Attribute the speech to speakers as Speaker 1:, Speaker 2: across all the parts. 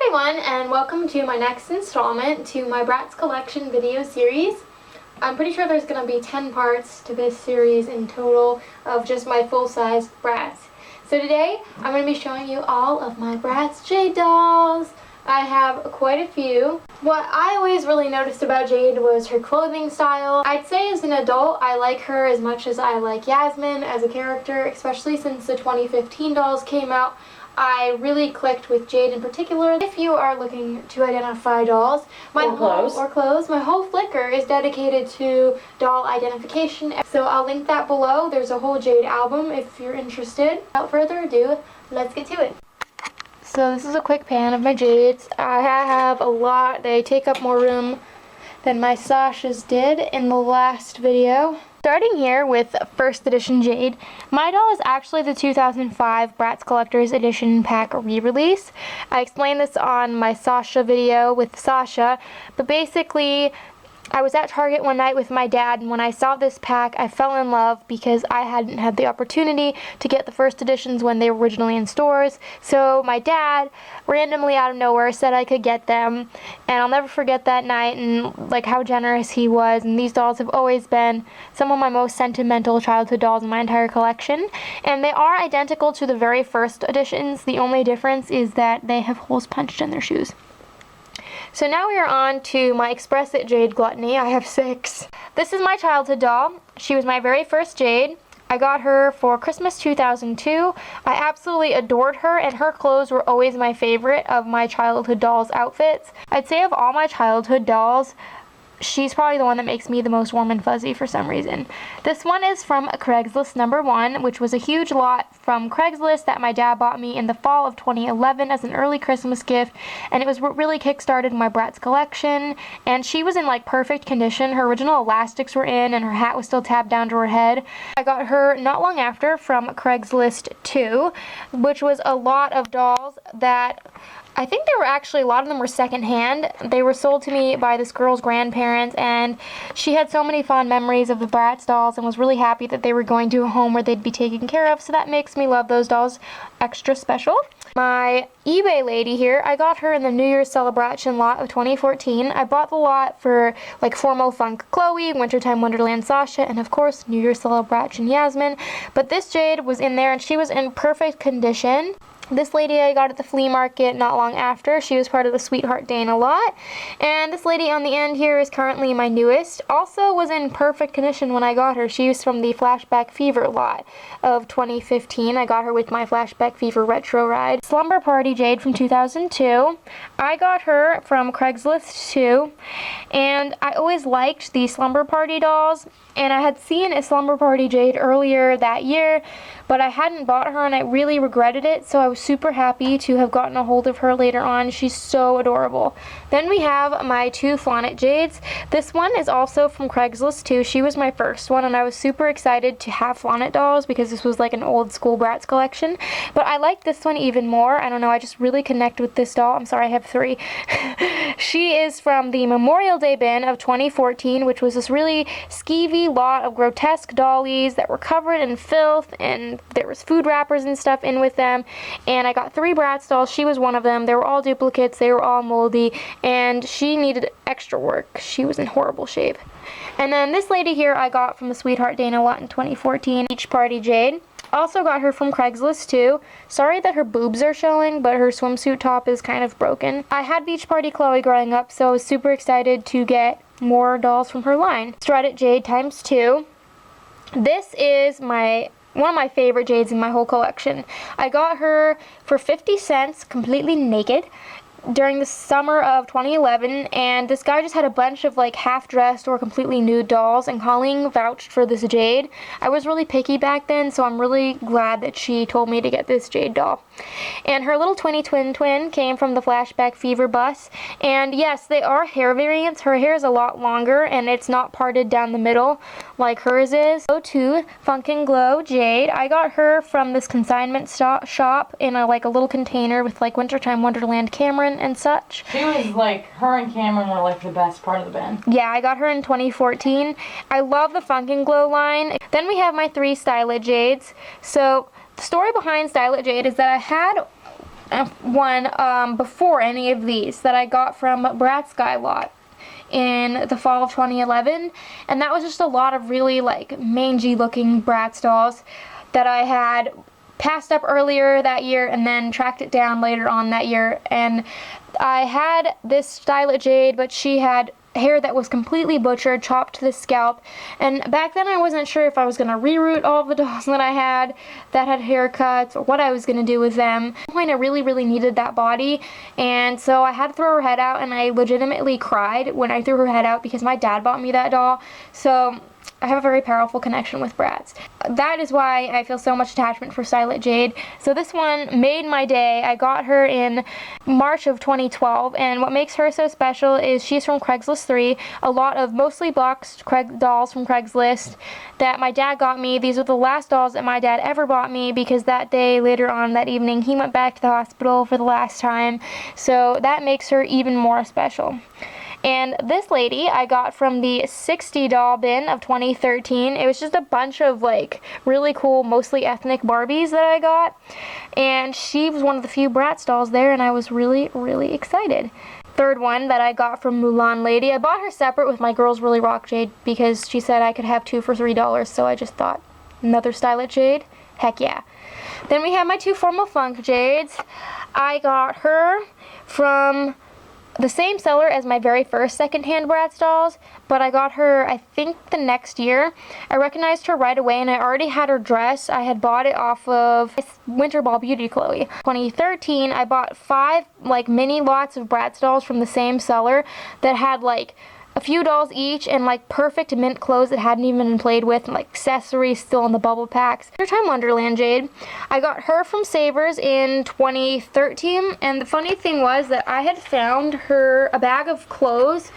Speaker 1: everyone, and welcome to my next installment to my Bratz collection video series. I'm pretty sure there's going to be 10 parts to this series in total of just my full-size Bratz. So today, I'm going to be showing you all of my Bratz Jade dolls. I have quite a few. What I always really noticed about Jade was her clothing style. I'd say as an adult, I like her as much as I like Yasmin as a character, especially since the 2015 dolls came out. I really clicked with Jade in particular. If you are looking to identify dolls, or clothes, my whole Flickr is dedicated to doll identification. So I'll link that below. There's a whole Jade album if you're interested. Without further ado, let's get to it. So this is a quick pan of my Jades. I have a lot. They take up more room than my Sasha's did in the last video. Starting here with first edition Jade, my doll is actually the 2005 Bratz Collector's Edition pack re-release. I explained this on my Sasha video with Sasha, but basically I was at Target one night with my dad, and when I saw this pack, I fell in love because I hadn't had the opportunity to get the first editions when they were originally in stores. So my dad, randomly out of nowhere, said I could get them, and I'll never forget that night and like how generous he was. And these dolls have always been some of my most sentimental childhood dolls in my entire collection, and they are identical to the very first editions. The only difference is that they have holes punched in their shoes. So now we are on to my Express It Jade gluttony. I have 6. This is my childhood doll. She was my very first Jade. I got her for Christmas 2002. I absolutely adored her, and her clothes were always my favorite of my childhood dolls' outfits. I'd say of all my childhood dolls, she's probably the one that makes me the most warm and fuzzy for some reason. This one is from Craigslist #1, which was a huge lot from Craigslist that my dad bought me in the fall of 2011 as an early Christmas gift, and it was what really kick-started my Bratz collection. And she was in like perfect condition. Her original elastics were in, and her hat was still tabbed down to her head. I got her not long after from Craigslist 2, which was a lot of dolls that I think they were actually, a lot of them were secondhand. They were sold to me by this girl's grandparents, and she had so many fond memories of the Bratz dolls and was really happy that they were going to a home where they'd be taken care of, so that makes me love those dolls extra special. My eBay lady here, I got her in the New Year's celebration lot of 2014. I bought the lot for like Formal Funk Chloe, Wintertime Wonderland Sasha, and of course New Year's celebration Yasmin. But this Jade was in there, and she was in perfect condition. This lady I got at the flea market not long after. She was part of the Sweetheart Dana lot. And this lady on the end here is currently my newest. Also was in perfect condition when I got her. She was from the Flashback Fever lot of 2015. I got her with my Flashback Fever retro ride. Slumber Party Jade from 2002. I got her from Craigslist 2. And I always liked the Slumber Party dolls. And I had seen a Slumber Party Jade earlier that year, but I hadn't bought her and I really regretted it, so I was super happy to have gotten a hold of her later on. She's so adorable. Then we have my 2 Flaunt Jades. This one is also from Craigslist too. She was my first one, and I was super excited to have Flaunt dolls because this was like an old school Bratz collection. But I like this one even more. I don't know, I just really connect with this doll. I'm sorry, I have 3. She is from the Memorial Day bin of 2014, which was this really skeevy lot of grotesque dollies that were covered in filth, and there was food wrappers and stuff in with them. And I got 3 Bratz dolls. She was one of them. They were all duplicates. They were all moldy, and she needed extra work. She was in horrible shape. And then this lady here I got from the Sweetheart Dana lot in 2014, Beach Party Jade. Also got her from Craigslist too. Sorry that her boobs are showing, but her swimsuit top is kind of broken. I had Beach Party Chloe growing up, so I was super excited to get more dolls from her line. Strut Jade ×2. This is one of my favorite Jades in my whole collection. I got her for 50 cents, completely naked, during the summer of 2011, and this guy just had a bunch of like half-dressed or completely nude dolls, and Colleen vouched for this Jade. I was really picky back then, so I'm really glad that she told me to get this Jade doll. And her little twin came from the Flashback Fever bus, and yes, they are hair variants. Her hair is a lot longer, and it's not parted down the middle like hers is. Go to Funk and Glow Jade. I got her from this consignment shop in a little container with like Wintertime Wonderland Cameron and such.
Speaker 2: She was like, her and Cameron were like the best part of the bin.
Speaker 1: Yeah, I got her in 2014. I love the Funk and Glow line. Then we have my 3 Stylet Jades. So the story behind Stylet Jade is that I had one before any of these that I got from Bratz Lot in the fall of 2011, and that was just a lot of really like mangy looking Bratz dolls that I had passed up earlier that year and then tracked it down later on that year. And I had this Splendid Jade, but she had hair that was completely butchered, chopped to the scalp, and back then I wasn't sure if I was going to reroute all of the dolls that I had that had haircuts or what I was going to do with them. At one point I really needed that body, and so I had to throw her head out, and I legitimately cried when I threw her head out because my dad bought me that doll. So I have a very powerful connection with Bratz. That is why I feel so much attachment for Splendid Jade. So this one made my day. I got her in March of 2012, and what makes her so special is she's from Craigslist 3. A lot of mostly boxed dolls from Craigslist that my dad got me. These are the last dolls that my dad ever bought me because that day, later on that evening, he went back to the hospital for the last time. So that makes her even more special. And this lady I got from the 60 doll bin of 2013. It was just a bunch of like really cool, mostly ethnic Barbies that I got. And she was one of the few Bratz dolls there, and I was really excited. Third one that I got from Mulan Lady. I bought her separate with my Girls Really Rock Jade because she said I could have two for $3, so I just thought, another Splendid Jade? Heck yeah. Then we have my two Formal Funk Jades. I got her from the same seller as my very first secondhand Bratz dolls, but I got her, I think, the next year. I recognized her right away, and I already had her dress. I had bought it off of Winter Ball Beauty Chloe. 2013, I bought 5 like mini lots of Bratz dolls from the same seller that had like a few dolls each and like perfect mint clothes that hadn't even been played with, and like accessories still in the bubble packs. Time Wonderland Jade. I got her from Savers in 2013, and the funny thing was that I had found her a bag of clothes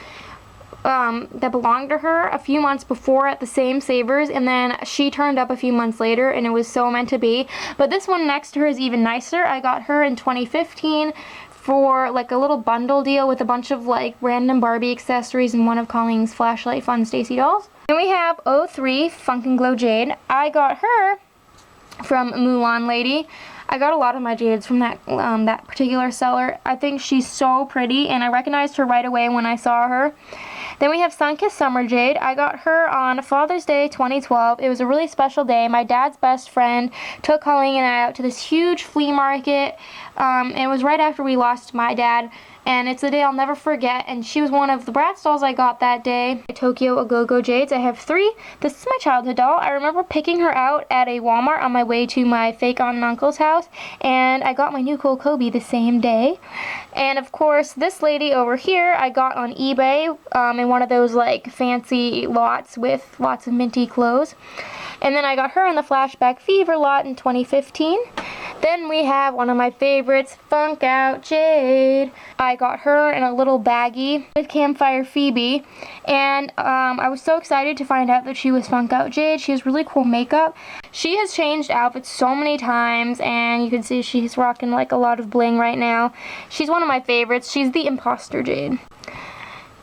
Speaker 1: that belonged to her a few months before at the same Savers, and then she turned up a few months later, and it was so meant to be. But this one next to her is even nicer. I got her in 2015 for like a little bundle deal with a bunch of like random Barbie accessories and one of Colleen's Flashlight Fun Stacy dolls. Then we have 03 Funk and Glow Jade. I got her from Mulan Lady. I got a lot of my jades from that particular seller. I think she's so pretty, and I recognized her right away when I saw her. Then we have Sunkissed Summer Jade. I got her on Father's Day 2012. It was a really special day. My dad's best friend took Colleen and I out to this huge flea market. It was right after we lost my dad, and it's a day I'll never forget, and she was one of the Bratz dolls I got that day. Tokyo A-Go-Go Jades. I have 3. This is my childhood doll. I remember picking her out at a Walmart on my way to my fake aunt and uncle's house, and I got my new cool Kobe the same day. And of course, this lady over here I got on eBay in one of those like fancy lots with lots of minty clothes. And then I got her in the Flashback Fever lot in 2015. Then we have one of my favorites, Funk Out Jade. I got her in a little baggie with Campfire Phoebe, and I was so excited to find out that she was Funk Out Jade. She has really cool makeup. She has changed outfits so many times, and you can see she's rocking like a lot of bling right now. She's one of my favorites. She's the Imposter Jade.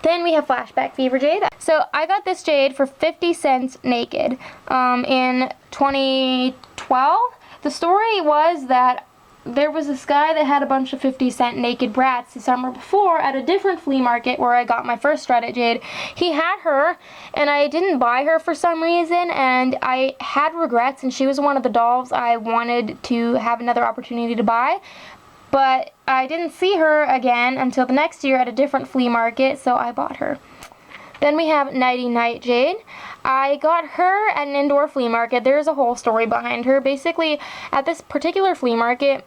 Speaker 1: Then we have Flashback Fever Jade. So I got this Jade for 50 cents naked in 2012. The story was that there was this guy that had a bunch of 50-cent naked Bratz the summer before at a different flea market where I got my first Splendid Jade. He had her, and I didn't buy her for some reason, and I had regrets, and she was one of the dolls I wanted to have another opportunity to buy. But I didn't see her again until the next year at a different flea market, so I bought her. Then we have Nighty Night Jade. I got her at an indoor flea market. There's a whole story behind her. Basically, at this particular flea market,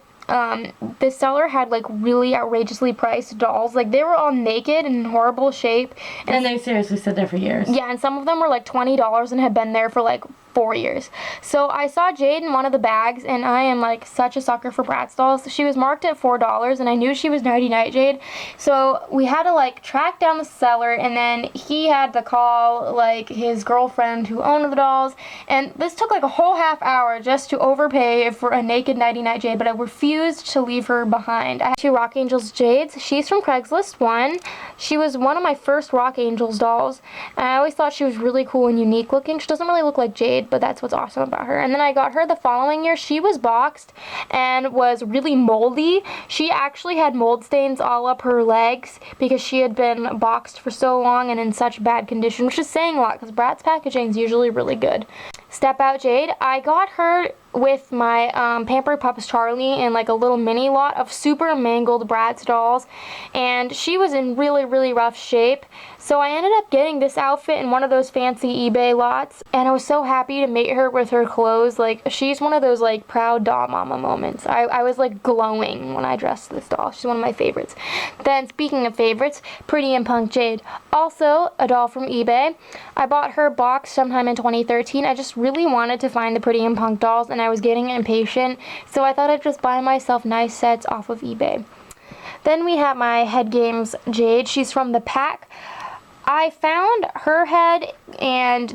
Speaker 1: this seller had like really outrageously priced dolls. Like they were all naked and in horrible shape.
Speaker 2: And they seriously stood there for years.
Speaker 1: Yeah, and some of them were like $20 and had been there for like 4 years. So I saw Jade in one of the bags, and I am like such a sucker for Bratz dolls. She was marked at $4, and I knew she was Nighty Night Jade. So we had to like track down the seller, and then he had to call like his girlfriend who owned the dolls, and this took like a whole half hour just to overpay for a naked Nighty Night Jade, but I refused to leave her behind. I have 2 Rock Angels Jades. She's from Craigslist 1. She was one of my first Rock Angels dolls, and I always thought she was really cool and unique looking. She doesn't really look like Jade, Jade, but that's what's awesome about her. And then I got her the following year. She was boxed and was really moldy. She actually had mold stains all up her legs because she had been boxed for so long and in such bad condition, which is saying a lot because Bratz packaging is usually really good. Step Out Jade, I got her with my Pampered Pups Charlie in like a little mini lot of super mangled Bratz dolls, and she was in really, really rough shape. So I ended up getting this outfit in one of those fancy eBay lots, and I was so happy to mate her with her clothes. Like, she's one of those like proud doll mama moments. I was like glowing when I dressed this doll. She's one of my favorites. Then speaking of favorites, Pretty and Punk Jade, also a doll from eBay. I bought her box sometime in 2013. I just really wanted to find the Pretty and Punk dolls, and I was getting impatient, so I thought I'd just buy myself nice sets off of eBay. Then we have my Head Games Jade. She's from the pack. I found her head and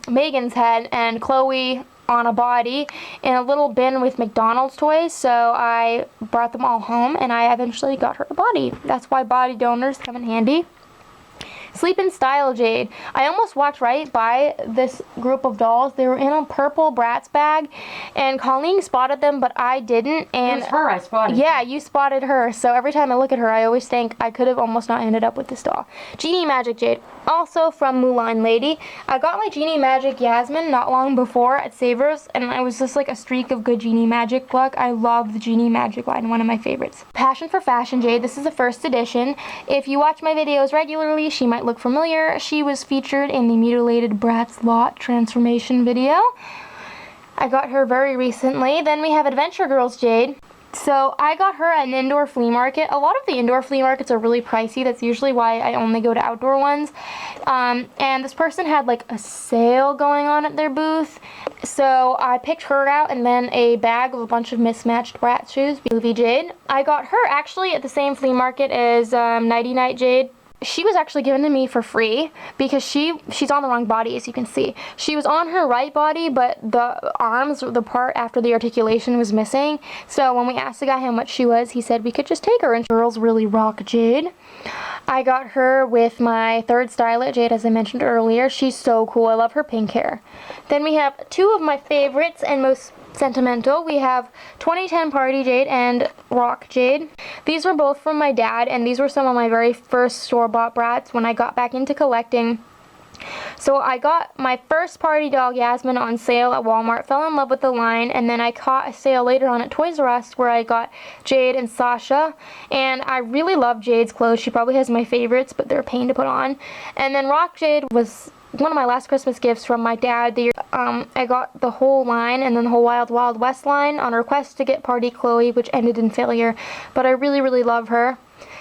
Speaker 1: Megan's head and Chloe on a body in a little bin with McDonald's toys, so I brought them all home and I eventually got her a body. That's why body donors come in handy. Sleep in Style Jade. I almost walked right by this group of dolls. They were in a purple Bratz bag, and Colleen spotted them, but I didn't. And
Speaker 2: it was her I spotted.
Speaker 1: Yeah, you spotted her. So every time I look at her, I always think I could have almost not ended up with this doll. Genie Magic Jade, also from Mulan Lady. I got my Genie Magic Yasmin not long before at Savers, and I was just like a streak of good Genie Magic luck. I love the Genie Magic line, one of my favorites. Passion for Fashion Jade. This is the first edition. If you watch my videos regularly, she might look familiar. She was featured in the Mutilated Bratz Lot transformation video. I got her very recently. Then we have Adventure Girls Jade. So I got her at an indoor flea market. A lot of the indoor flea markets are really pricey. That's usually why I only go to outdoor ones. And this person had like a sale going on at their booth. So I picked her out, and then a bag of a bunch of mismatched Bratz shoes. Movie Jade. I got her actually at the same flea market as Nighty Night Jade. She was actually given to me for free because she's on the wrong body, as you can see. She was on her right body, but the arms, the part after the articulation, was missing. So when we asked the guy how much she was, he said we could just take her. And girls really rock Jade. I got her with my third stylet, Jade, as I mentioned earlier. She's so cool. I love her pink hair. Then we have two of my favorites and most sentimental. We have 2010 Party Jade and Rock Jade. These were both from my dad, and these were some of my very first store-bought Bratz when I got back into collecting. So I got my first party doll, Yasmin, on sale at Walmart, fell in love with the line, and then I caught a sale later on at Toys R Us where I got Jade and Sasha, and I really love Jade's clothes. She probably has my favorites, but they're a pain to put on. And then Rock Jade was one of my last Christmas gifts from my dad. I got the whole line and then the whole Wild Wild West line on request to get Party Chloe, which ended in failure, but I really, really love her.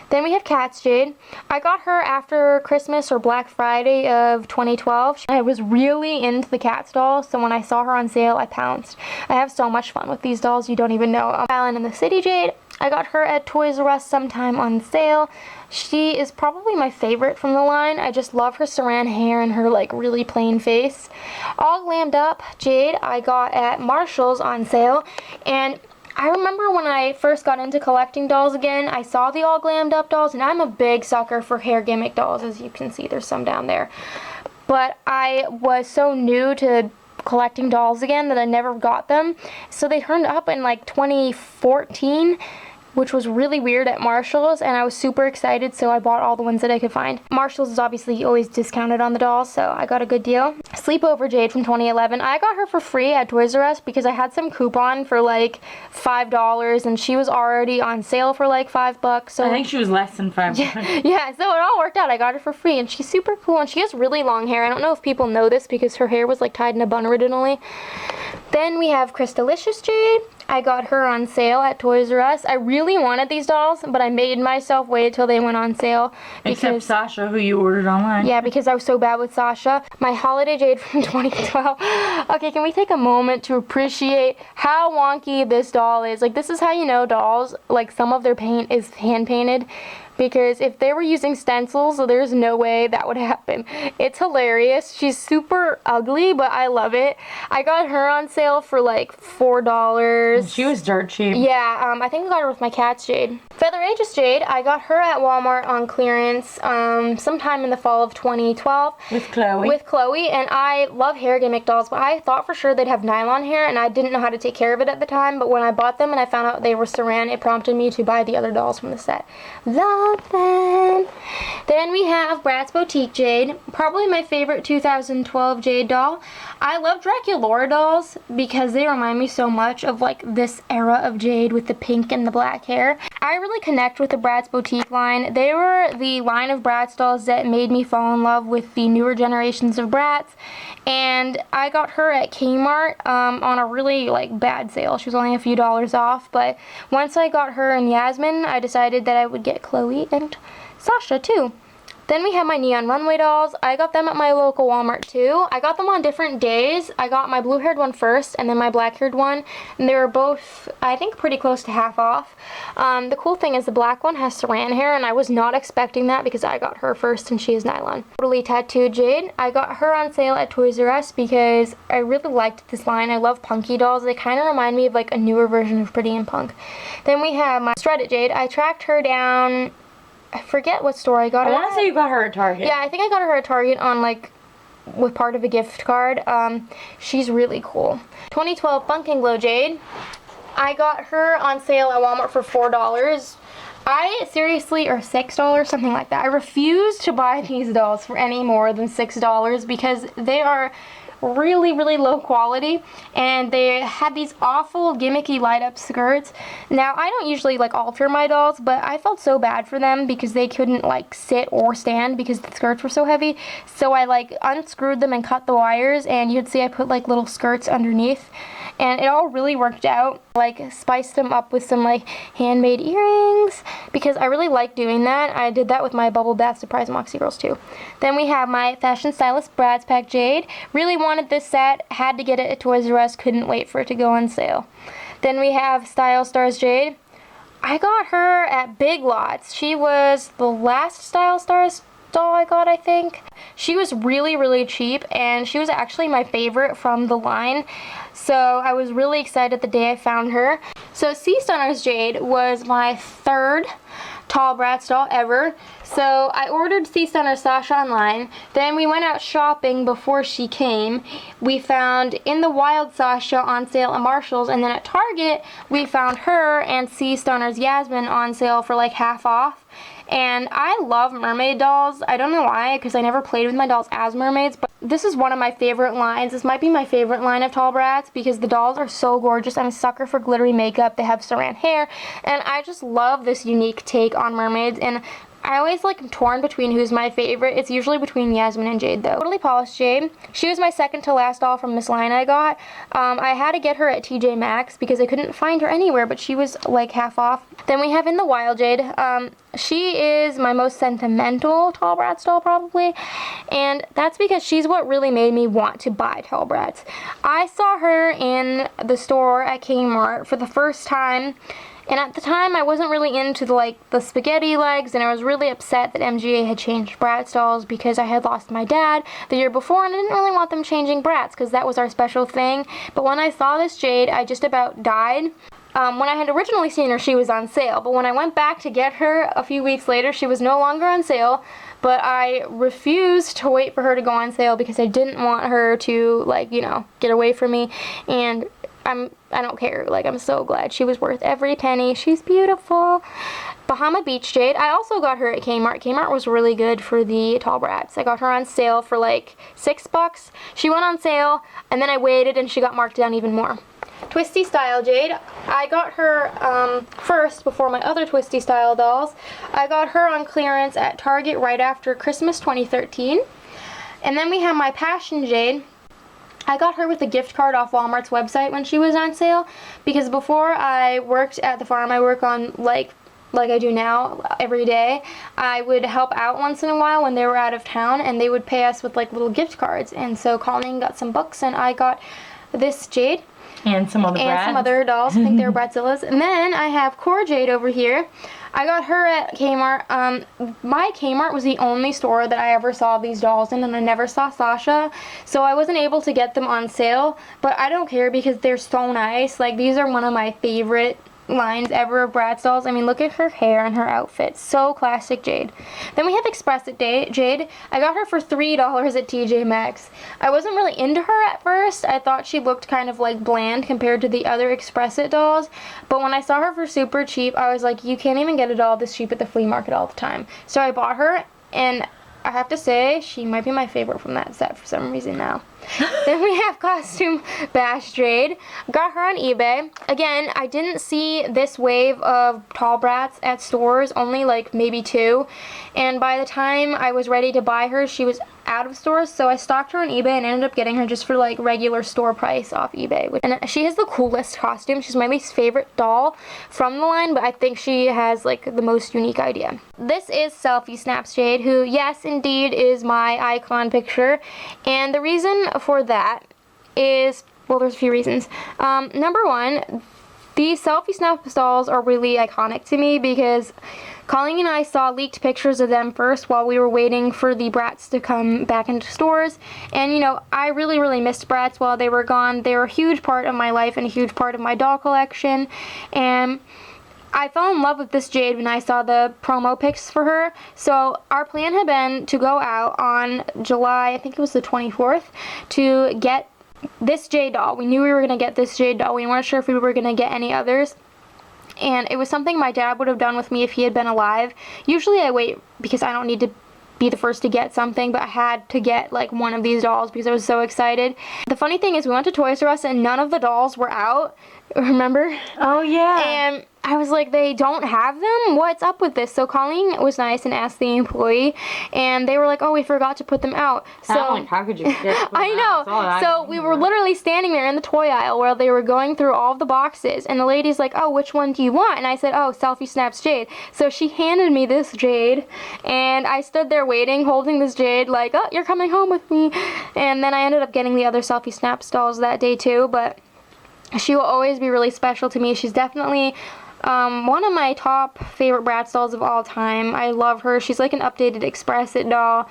Speaker 1: Then we have Cats Jade. I got her after Christmas or Black Friday of 2012. I was really into the Cats dolls, so when I saw her on sale, I pounced. I have so much fun with these dolls, you don't even know. Island in the City Jade. I got her at Toys R Us sometime on sale. She is probably my favorite from the line. I just love her saran hair and her like really plain face. All Glammed Up Jade I got at Marshall's on sale, and I remember when I first got into collecting dolls again, I saw the All Glammed Up dolls, and I'm a big sucker for hair gimmick dolls, as you can see. There's some down there. But I was so new to collecting dolls again that I never got them. So they turned up in like 2014, which was really weird at Marshall's, and I was super excited, so I bought all the ones that I could find. Marshall's is obviously always discounted on the dolls, so I got a good deal. Sleepover Jade from 2011. I got her for free at Toys R Us because I had some coupon for like $5, and she was already on sale for like $5. So
Speaker 2: I think she was less than $5.
Speaker 1: Yeah, so it all worked out. I got her for free, and she's super cool, and she has really long hair. I don't know if people know this because her hair was like tied in a bun originally. Then we have Crystalicious Jade. I got her on sale at Toys R Us. I really wanted these dolls, but I made myself wait until they went on sale.
Speaker 2: Except Sasha, who you ordered online.
Speaker 1: Yeah, because I was so bad with Sasha. My Holiday Jade from 2012. Okay, can we take a moment to appreciate how wonky this doll is? Like, this is how you know dolls, like some of their paint is hand painted, because if they were using stencils, there's no way that would happen. It's hilarious. She's super ugly, but I love it. I got her on sale for like $4.
Speaker 2: She was dirt cheap.
Speaker 1: Yeah, I think I got her with my cat's Jade. Feather Aegis Jade, I got her at Walmart on clearance sometime in the fall of 2012.
Speaker 2: With Chloe.
Speaker 1: With Chloe, and I love hair gimmick dolls, but I thought for sure they'd have nylon hair, and I didn't know how to take care of it at the time, but when I bought them and I found out they were saran, it prompted me to buy the other dolls from the set. Love them! Then we have Bratz Boutique Jade, probably my favorite 2012 Jade doll. I love Draculaura dolls because they remind me so much of like this era of Jade with the pink and the black hair. I really connect with the Bratz Boutique line. They were the line of Bratz dolls that made me fall in love with the newer generations of Bratz, and I got her at Kmart on a really like bad sale. She was only a few dollars off, but once I got her and Yasmin, I decided that I would get Chloe and Sasha too. Then we have my Neon Runway dolls. I got them at my local Walmart too. I got them on different days. I got my blue-haired one first and then my black-haired one. And they were both, I think, pretty close to half off. The cool thing is the black one has saran hair, and I was not expecting that because I got her first and she is nylon. Totally Tattooed Jade. I got her on sale at Toys R Us because I really liked this line. I love punky dolls. They kind of remind me of like a newer version of Pretty and Punk. Then we have my Shredded Jade. I tracked her down, I forget what store I got her
Speaker 2: I want to say you got her at Target.
Speaker 1: Yeah, I think I got her at Target on like with part of a gift card. She's really cool. 2012 Funk and Glow Jade. I got her on sale at Walmart for $4. I seriously, or $6, something like that. I refuse to buy these dolls for any more than $6 because they are really, really low quality, and they had these awful gimmicky light up skirts. Now, I don't usually like alter my dolls, but I felt so bad for them because they couldn't like sit or stand because the skirts were so heavy. So I like unscrewed them and cut the wires, and you'd see I put like little skirts underneath, and it all really worked out. Like spiced them up with some like handmade earrings because I really like doing that. I did that with my Bubble Bath Surprise Moxie Girls too. Then we have my Fashion Stylist Bratz Pack Jade. Really wanted this set, had to get it at Toys R Us, couldn't wait for it to go on sale. Then we have Style Stars Jade. I got her at Big Lots. She was the last Style Stars doll I got, I think. She was really, really cheap, and she was actually my favorite from the line. So I was really excited the day I found her. So Sea Stunners Jade was my third tall Bratz doll ever. So I ordered Sea Stunner Sasha online. Then we went out shopping before she came. We found In the Wild Sasha on sale at Marshall's, and then at Target we found her and Sea Stunner's Yasmin on sale for like half off. And I love mermaid dolls. I don't know why, because I never played with my dolls as mermaids, but this is one of my favorite lines. This might be my favorite line of tall Bratz because the dolls are so gorgeous. I'm a sucker for glittery makeup. They have saran hair, and I just love this unique take on mermaids, and I always like am torn between who's my favorite. It's usually between Yasmin and Jade though. Totally Polished Jade. She was my second to last doll from this line I got. I had to get her at TJ Maxx because I couldn't find her anywhere, but she was like half off. Then we have In the Wild Jade. She is my most sentimental tall Bratz doll probably, and that's because she's what really made me want to buy tall Bratz. I saw her in the store at Kmart for the first time, and at the time I wasn't really into the spaghetti legs, and I was really upset that MGA had changed Bratz dolls because I had lost my dad the year before, and I didn't really want them changing Bratz because that was our special thing. But when I saw this Jade, I just about died. When I had originally seen her, she was on sale, but when I went back to get her a few weeks later, she was no longer on sale, but I refused to wait for her to go on sale because I didn't want her to, get away from me, and I don't care. I'm so glad. She was worth every penny. She's beautiful. Bahama Beach Jade. I also got her at Kmart. Kmart was really good for the tall Bratz. I got her on sale for $6. She went on sale, and then I waited, and she got marked down even more. Twisty Style Jade. I got her first before my other Twisty Style dolls. I got her on clearance at Target right after Christmas 2013. And then we have my Passion Jade. I got her with a gift card off Walmart's website when she was on sale because before I worked at the farm I work on like I do now every day, I would help out once in a while when they were out of town, and they would pay us with little gift cards. And so Colleen got some books, and I got this Jade.
Speaker 2: And some other
Speaker 1: dolls. I think they were Bratzillas. And then I have Core Jade over here. I got her at Kmart. My Kmart was the only store that I ever saw these dolls in, and I never saw Sasha, so I wasn't able to get them on sale, but I don't care because they're so nice. Like, these are one of my favorite lines ever of Bratz dolls. I mean, look at her hair and her outfit. So classic Jade. Then we have Express It Jade. I got her for $3 at TJ Maxx. I wasn't really into her at first. I thought she looked kind of like bland compared to the other Express It dolls, but when I saw her for super cheap, I was like, you can't even get a doll this cheap at the flea market all the time. So I bought her, and I have to say, she might be my favorite from that set for some reason now. Then we have Costume Bash Jade. Got her on eBay. Again, I didn't see this wave of tall Bratz at stores, only like maybe 2. And by the time I was ready to buy her, she was out of stores, so I stocked her on eBay and ended up getting her just for like regular store price off eBay. And she has the coolest costume. She's my least favorite doll from the line, but I think she has like the most unique idea. This is Selfie Snaps Jade, who, yes, indeed is my icon picture, and the reason for that is, well, there's a few reasons. Number one, these Selfie Snaps dolls are really iconic to me because Colleen and I saw leaked pictures of them first while we were waiting for the Bratz to come back into stores. And, you know, I really, really missed Bratz while they were gone. They were a huge part of my life and a huge part of my doll collection. And I fell in love with this Jade when I saw the promo pics for her. So our plan had been to go out on July, I think it was the 24th, to get this Jade doll. We knew we were going to get this Jade doll. We weren't sure if we were going to get any others. And it was something my dad would have done with me if he had been alive. Usually I wait because I don't need to be the first to get something, but I had to get like one of these dolls because I was so excited. The funny thing is we went to Toys R Us and none of the dolls were out. Remember?
Speaker 2: Oh, yeah.
Speaker 1: And I was like, they don't have them? What's up with this? So Colleen was nice and asked the employee, and they were like, oh, we forgot to put them out. So
Speaker 2: Like, how could you forget to put them
Speaker 1: I know.
Speaker 2: out?
Speaker 1: So we were literally standing there in the toy aisle while they were going through all of the boxes, and the lady's like, oh, which one do you want? And I said, oh, Selfie Snaps Jade. So she handed me this Jade, and I stood there waiting, holding this Jade, like, oh, you're coming home with me. And then I ended up getting the other Selfie Snaps dolls that day too, but she will always be really special to me. She's definitely one of my top favorite Bratz dolls of all time. I love her. She's like an updated Express It doll.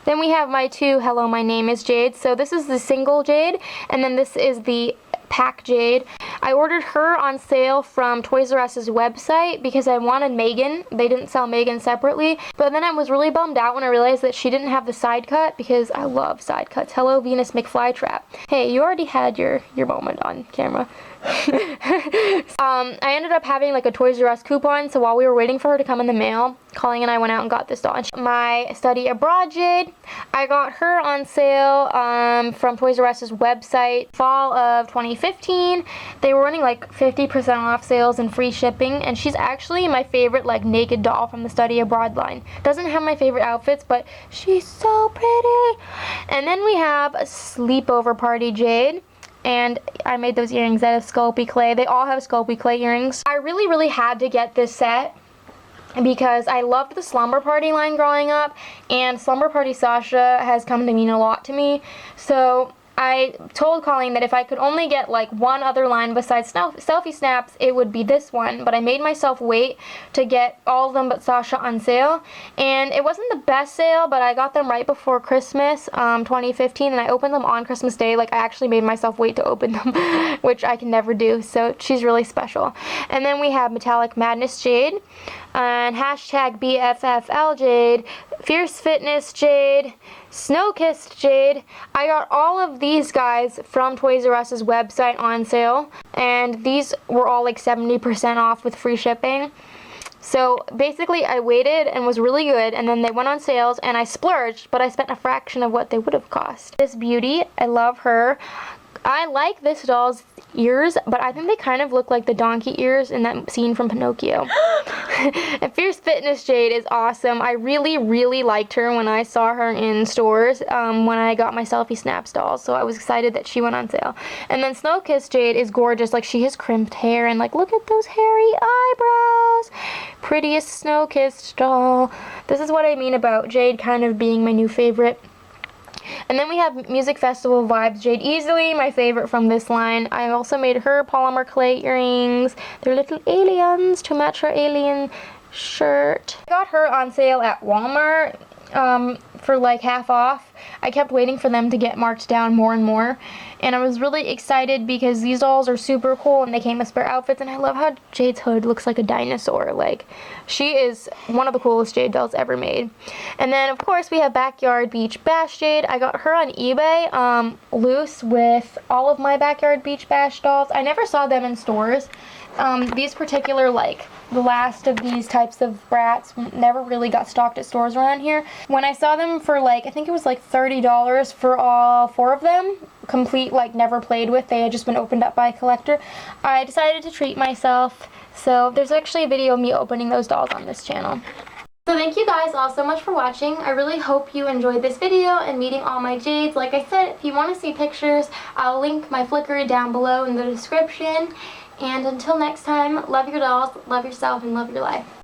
Speaker 1: Then we have my two Hello, My Name is Jade. So this is the single Jade, and then this is the pack Jade. I ordered her on sale from Toys R Us's website because I wanted Megan. They didn't sell Megan separately, but then I was really bummed out when I realized that she didn't have the side cut because I love side cuts. Hello, Venus McFlytrap. Hey, you already had your moment on camera. I ended up having like a Toys R Us coupon, so while we were waiting for her to come in the mail, Colleen and I went out and got this doll. My Study Abroad Jade, I got her on sale from Toys R Us's website fall of 2015. They were running like 50% off sales and free shipping, and she's actually my favorite like naked doll from the Study Abroad line. Doesn't have my favorite outfits, but she's so pretty. And then we have a Sleepover Party Jade. And I made those earrings out of Sculpey clay. They all have Sculpey clay earrings. I really, really had to get this set because I loved the Slumber Party line growing up, and Slumber Party Sasha has come to mean a lot to me. So I told Colleen that if I could only get like one other line besides Selfie Snaps, it would be this one, but I made myself wait to get all of them but Sasha on sale, and it wasn't the best sale, but I got them right before Christmas 2015, and I opened them on Christmas Day. Like, I actually made myself wait to open them, which I can never do, so she's really special. And then we have Metallic Madness Jade, and hashtag BFFL Jade, Fierce Fitness Jade, Snow Kissed Jade. I got all of these guys from Toys R Us's website on sale, and these were all like 70% off with free shipping. So basically I waited and was really good, and then they went on sales and I splurged, but I spent a fraction of what they would have cost. This beauty, I love her. I like this doll's ears, but I think they kind of look like the donkey ears in that scene from Pinocchio. And Fierce Fitness Jade is awesome. I really, really liked her when I saw her in stores when I got my Selfie Snaps dolls, so I was excited that she went on sale. And then Snow Kissed Jade is gorgeous. Like, she has crimped hair, and like, look at those hairy eyebrows. Prettiest Snow Kissed doll. This is what I mean about Jade kind of being my new favorite. And then we have Music Festival Vibes Jade, easily my favorite from this line. I also made her polymer clay earrings. They're little aliens to match her alien shirt. I got her on sale at Walmart for like half off. I kept waiting for them to get marked down more and more, and I was really excited because these dolls are super cool and they came with spare outfits, and I love how Jade's hood looks like a dinosaur. Like, she is one of the coolest Jade dolls ever made. And then of course we have Backyard Beach Bash Jade. I got her on eBay loose with all of my Backyard Beach Bash dolls. I never saw them in stores. These particular, like, the last of these types of Bratz never really got stocked at stores around here. When I saw them for, like, I think it was like $30 for all 4 of them, complete, like, never played with, they had just been opened up by a collector, I decided to treat myself. So there's actually a video of me opening those dolls on this channel. So thank you guys all so much for watching. I really hope you enjoyed this video and meeting all my Jades. Like I said, if you want to see pictures, I'll link my Flickr down below in the description. And until next time, love your dolls, love yourself, and love your life.